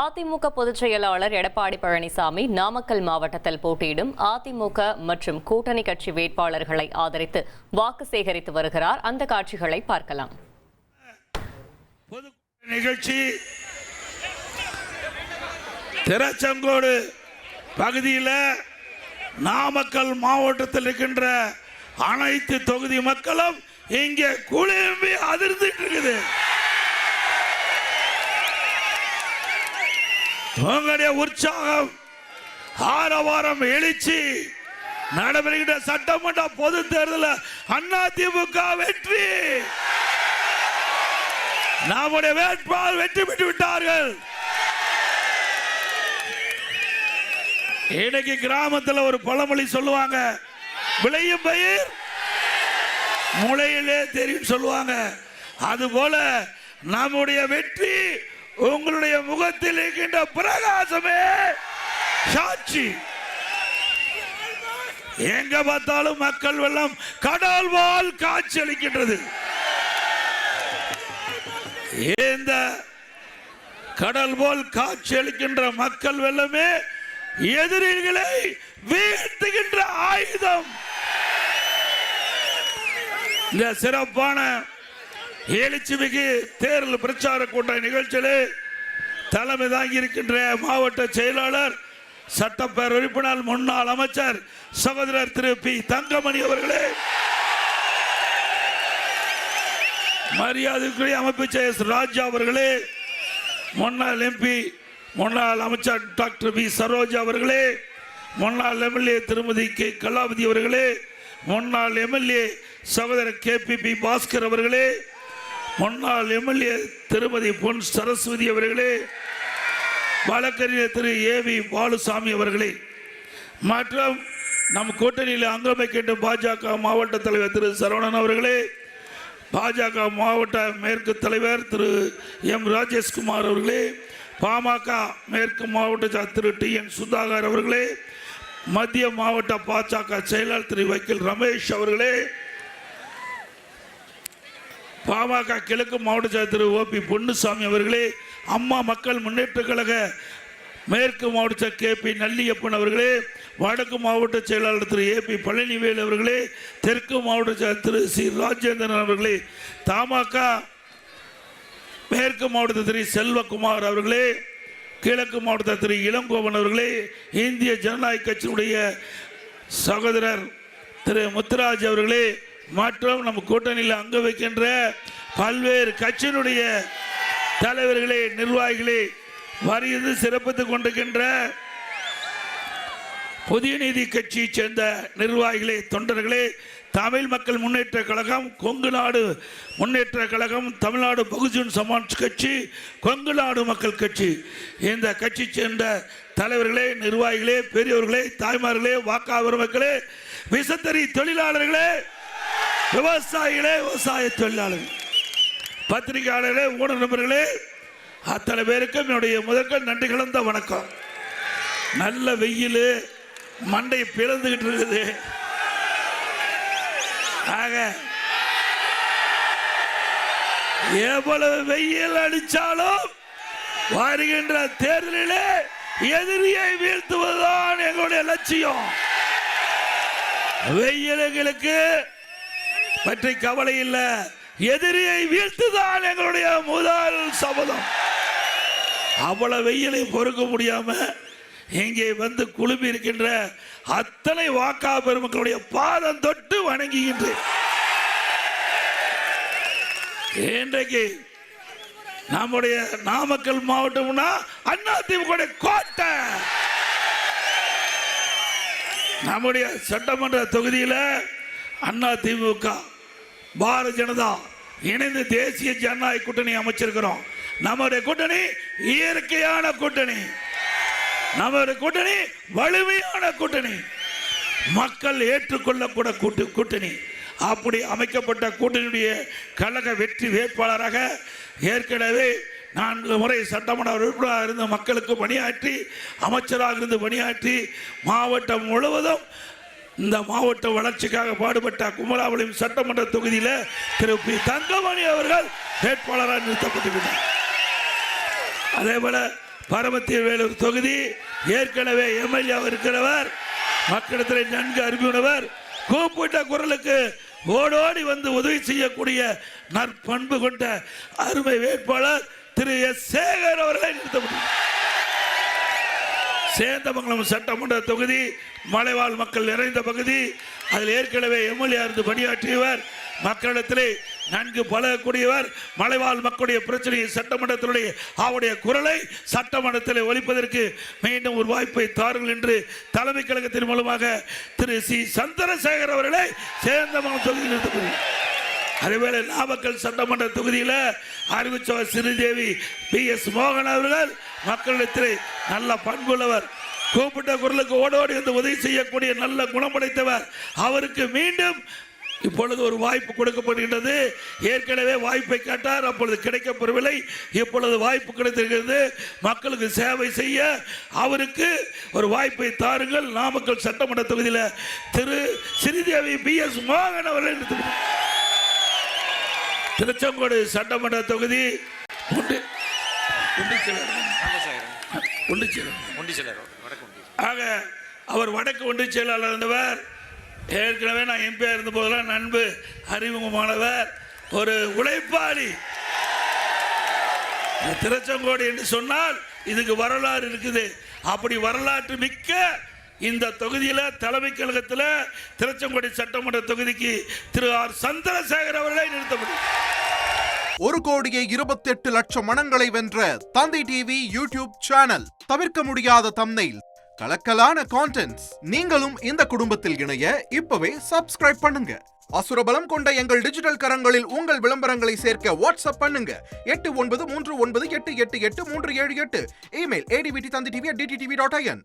அதிமுக பொதுச் செயலாளர் எடப்பாடி பழனிசாமி நாமக்கல் மாவட்டத்தில் போட்டியிடும் அதிமுக மற்றும் கூட்டணி கட்சி வேட்பாளர்களை ஆதரித்து வாக்கு சேகரித்து வருகிறார். அந்த காட்சிகளை பார்க்கலாம். நிகழ்ச்சி திருச்செங்கோடு பகுதியில் நாமக்கல் மாவட்டத்தில் இருக்கின்ற அனைத்து தொகுதி மக்களும் இங்கே குழும்பி அதிர்ந்துட்டு இருக்குது. உங்களுடைய உற்சாகம், ஆரவாரம், எழுச்சி நடைபெறுகின்ற சட்டமன்ற பொது தேர்தலில் அதிமுக வெற்றி. நம்முடைய வேட்பாளர் வெற்றி பெற்று விட்டார்கள். இன்னைக்கு கிராமத்தில் ஒரு பழமொழி சொல்லுவாங்க, விளையும் பயிர் முளையிலே தெரியும் சொல்லுவாங்க. அதுபோல நம்முடைய வெற்றி உங்களுடைய முகத்தில் இருக்கின்ற பிரகாசமே சாட்சி. எங்க பார்த்தாலும் மக்கள் வெள்ளம் கடல் போல் காட்சி அளிக்கின்றது. இந்த கடல் போல் காட்சி அளிக்கின்ற மக்கள் வெள்ளமே எதிரிகளை வீழ்த்துகின்ற ஆயுதம். இந்த சிறப்பான எழுச்சிமிகு தேர்தல் பிரச்சார கூட்ட நிகழ்ச்சியிலே தலைமை தாங்கி இருக்கின்ற மாவட்ட செயலாளர், சட்டப்பேரவை உறுப்பினர், முன்னாள் அமைச்சர் சகோதரர் திரு பி தங்கமணி அவர்களே, மரியாதைக்குரிய அமைப்பு செயலர் ராஜா அவர்களே, முன்னாள் எம்பி முன்னாள் அமைச்சர் டாக்டர் பி சரோஜா அவர்களே, முன்னாள் எம்எல்ஏ திருமதி கே கலாவதி அவர்களே, முன்னாள் எம்எல்ஏ சகோதரர் KPP பாஸ்கர் அவர்களே, முன்னாள் எம்எல்ஏ திருமதி பொன் சரஸ்வதி அவர்களே, வழக்கறிஞர் திரு AV பாலுசாமி அவர்களே, மற்றும் நம் கூட்டணியில் அங்கமைக்கின்ற பாஜக மாவட்ட தலைவர் திரு சரவணன் அவர்களே, பாஜக மாவட்ட மேற்கு தலைவர் திரு M ராஜேஷ்குமார் அவர்களே, பாமக மேற்கு மாவட்ட திரு TN சுதாகர் அவர்களே, மத்திய மாவட்ட பாஜக செயலாளர் திரு வக்கீல் ரமேஷ் அவர்களே, பாமக கிழக்கு மாவட்ட திரு OP பொன்னுசாமி அவர்களே, அம்மா மக்கள் முன்னேற்ற கழக மேற்கு மாவட்ட KP நல்லியப்பன் அவர்களே, வடக்கு மாவட்ட செயலாளர் திரு AP பழனிவேல் அவர்களே, தெற்கு மாவட்ட திரு C ராஜேந்திரன் அவர்களே, தமாக மேற்கு மாவட்ட திரு செல்வகுமார் அவர்களே, கிழக்கு மாவட்ட திரு இளங்கோவன் அவர்களே, இந்திய ஜனநாயக கட்சியினுடைய சகோதரர் திரு முத்துராஜ் அவர்களே, மற்றும் நம் கூட்டணியில் அங்க வைக்கின்ற பல்வேறு கட்சியினுடைய தலைவர்களே, நிர்வாகிகளே, வருகிறது சிறப்பித்துக் கொண்டிருக்கின்ற புதிய நீதி கட்சியை சேர்ந்த நிர்வாகிகளே, தொண்டர்களே, தமிழ் மக்கள் முன்னேற்ற கழகம், கொங்கு நாடு முன்னேற்ற கழகம், தமிழ்நாடு பகுஜன் சமாஜ் கட்சி, கொங்கு நாடு மக்கள் கட்சி, இந்த கட்சி சேர்ந்த தலைவர்களே, நிர்வாகிகளே, பெரியவர்களே, தாய்மார்களே, வாக்காளர் மக்களே, விசைத்தறி தொழிலாளர்களே, விவசாயிகளே, விவசாய தொழிலாளர்கள், பத்திரிகையாளர்களே, ஊடக நண்பர்களே, அத்தனை பேருக்கும் என்னுடைய முதற்கண் நன்றி கலந்த வணக்கம். நல்ல வெயில் மண்டை பிளந்துகிட்டு இருக்குது. ஆக எவ்வளவு வெயில் அடிச்சாலும் வருகின்ற தேர்தலிலே எதிரியை வீழ்த்துவதுதான் எங்களுடைய லட்சியம். வெயில்களுக்கு பற்றி கவலை இல்லை, எதிரியை வீழ்த்துதான் எங்களுடைய முதல் சபதம். அவ்வளவு வெயிலை பொறுக்க முடியாம இங்கே வந்து குழுமி இருக்கின்ற அத்தனை வாக்கா பெருமக்களுடைய பாதம் தொட்டு வணங்குகின்றேன். இன்றைக்கு நம்முடைய நாமக்கல் மாவட்டம்னா அதிமுக கோட்டை. நம்முடைய சட்டமன்ற தொகுதியில் அதிமுக பாரதிய ஜனதா இணைந்து தேசிய ஜனநாயக கூட்டணி அமைச்சிருக்கிறோம். நம்முடைய கூட்டணி இயற்கையான கூட்டணி, நம்முடைய கூட்டணி வலிமையான கூட்டணி, மக்கள் ஏற்றுக்கொள்ளக்கூட கூட்டணி. அப்படி அமைக்கப்பட்ட கூட்டணியுடைய கழக வெற்றி வேட்பாளராக ஏற்கனவே 4 முறை சட்டமன்ற உறுப்பினராக இருந்து மக்களுக்கு பணியாற்றி, அமைச்சராக இருந்து பணியாற்றி, மாவட்டம் முழுவதும் இந்த மாவட்ட வளர்ச்சிக்காக பாடுபட்ட குமராபாளையம் சட்டமன்ற தொகுதியில் திரு பி தங்கமணி அவர்கள் வேட்பாளராக நிறுத்தப்பட்டிருக்கிறார். அதே போல பரமத்திய வேலூர் தொகுதி ஏற்கனவே எம்எல்ஏ இருக்கிறவர், மக்களிடத்தில் நன்கு அறிவுள்ளவர், கூப்பிட்ட குரலுக்கு ஓடோடி வந்து உதவி செய்யக்கூடிய நற்பண்பு கொண்ட அருமை வேட்பாளர் திரு எஸ் சேகர் அவர்களை நிறுத்த முடியும். சேந்தமங்கலம் சட்டமன்ற தொகுதி மலைவாழ் மக்கள் நிறைந்த பகுதி. அதில் ஏற்கனவே எம்எல்ஏ இருந்து பணியாற்றியவர், மக்களிடத்திலே நன்கு பழகக்கூடியவர். மலைவாழ் மக்களுடைய பிரச்சனையை சட்டமன்றத்தினுடைய அவருடைய குரலை சட்டமன்றத்தில் ஒலிப்பதற்கு மீண்டும் ஒரு வாய்ப்பை தாருங்கள் என்று தலைமை கழகத்தின் மூலமாக திரு சி சந்திரசேகர் அவர்களை சேந்தமங்கலம் தொகுதியில் நிறுத்தப்படுகிறார். அதேவேளை நாமக்கல் சட்டமன்ற தொகுதியில் அறிவிச்சவர் ஸ்ரீதேவி PS மோகன் அவர்கள் மக்களிடத்தில் நல்ல பண்புள்ளவர், கூப்பிட்ட குரலுக்கு ஓடோடி வந்து உதவி செய்யக்கூடிய நல்ல குணமடைத்தவர். அவருக்கு மீண்டும் இப்பொழுது ஒரு வாய்ப்பு கொடுக்கப்படுகின்றது. ஏற்கனவே வாய்ப்பை கேட்டார், அப்பொழுது கிடைக்கப்பெறவில்லை. இப்பொழுது வாய்ப்பு கிடைத்திருக்கிறது. மக்களுக்கு சேவை செய்ய அவருக்கு ஒரு வாய்ப்பை தாருங்கள். நாமக்கல் சட்டமன்ற தொகுதியில் திரு ஸ்ரீதேவி PS மோகன் அவர்கள். திருச்செங்கோடு சட்டமன்ற தொகுதி ஆக அவர் வடக்கு ஒன்றிய செயலாளர் இருந்தவர். ஏற்கனவே நான் MP இருந்த போதெல்லாம் நண்பு அறிமுகமானவர், ஒரு உழைப்பாளி. திருச்செங்கோடு என்று சொன்னால் இதுக்கு வரலாறு இருக்குது. அப்படி வரலாற்று மிக்க இந்த தொகுதியில் தலைமை கழகத்தில் திருச்செங்கோடு சட்டமன்ற தொகுதிக்கு திரு R சந்திரசேகர் அவர்களை நிறுத்த முடியும். 1,28,00,000 மனங்களை வென்ற தந்தி டிவி யூடியூப் சேனல். தவிர்க்க முடியாத தம்ப்நெயில், கலக்கலான கான்டென்ட்ஸ். நீங்களும் இந்த குடும்பத்தில் இணைய இப்பவே சப்ஸ்கிரைப் பண்ணுங்க. அசுரபலம் கொண்ட எங்கள் டிஜிட்டல் கரங்களில் உங்கள் விளம்பரங்களை சேர்க்க வாட்ஸ்அப் பண்ணுங்க. 8939888838. Email advtthanditv@dttv.in.